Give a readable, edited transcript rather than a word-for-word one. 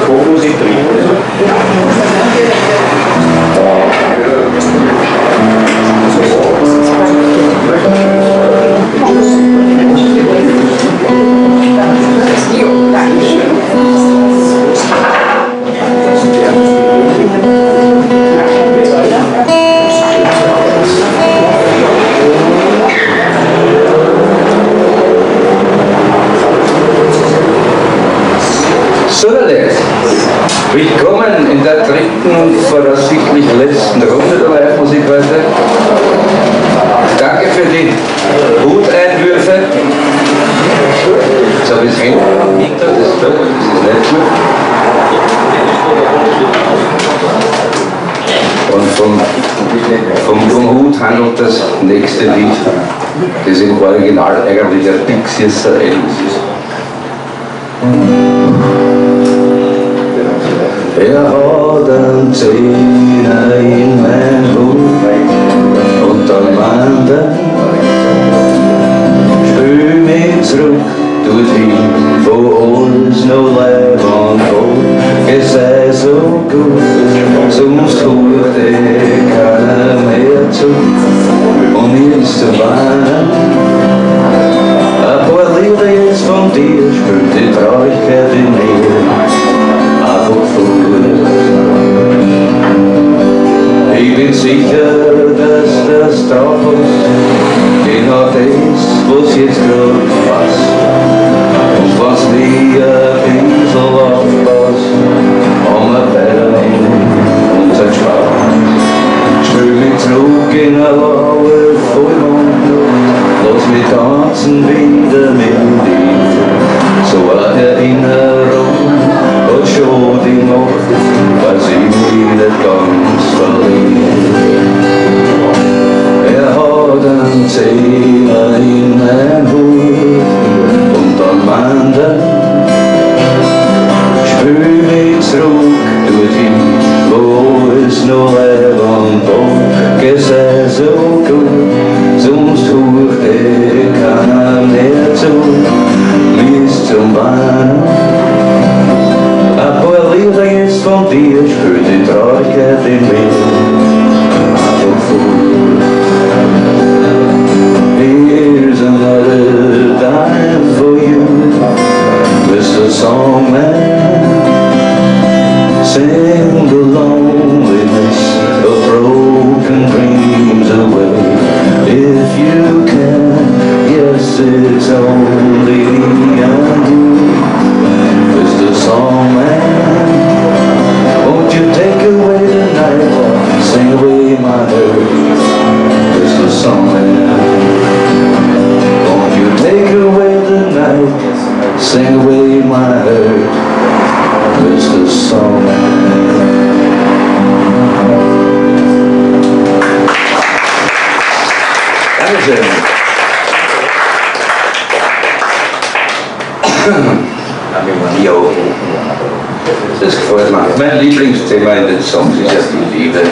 Popmusik drin. Willkommen in der dritten, voraussichtlich letzten Runde der Live-Musik-Weise. Danke für die Huteinwürfe. Jetzt habe ich es hinten am Hinter, das ist nicht gut. Und vom Hut handelt das nächste Lied, das im Original eigentlich ein Pixies Elvis ist. Er hat einen Zehner in mein Hut und dann meint er, spül mich zurück dorthin, wo alles noch leibend war. Es sei so gut, sonst hört keiner mehr zu und mir ist zu weinen. Ein paar Lieder jetzt von dir spült die Traurigkeit in mir. Ich bin sicher, dass das drauf ist, genau das, was jetzt gerade passt. Und was mir ein bisschen aufpasst, haben wir beide unseren Spaß. Spül mich zurück in eine laue Vollmond, lass mich tanzen wieder mit dir. So eine Erinnerung hat schon die Nacht, weil sie mich nicht ganz verliert. Er hat einen Zehner in mein Hut und dann meint er, spül mich zurück dorthin, wo es noch leibend war. Es sei so gut, sonst hört keiner mehr zu, mir ist zum Weinen. Ein paar Lieder jetzt von dir spürt die Traurigkeit in mir. Einfach voll. Here's another time for you, Mr. Songman. Sing the loneliness of broken dreams away. If you can, yes, it's only me and you, Mr. Songman. Won't you take away the night, sing away my hurt, Mr. Songman. Won't you take away the night, sing away my hurt, Mr. Songman. Dankeschön. Jo, das gefällt mir. Mein Lieblingsthema in den Songs ist ja die Liebe.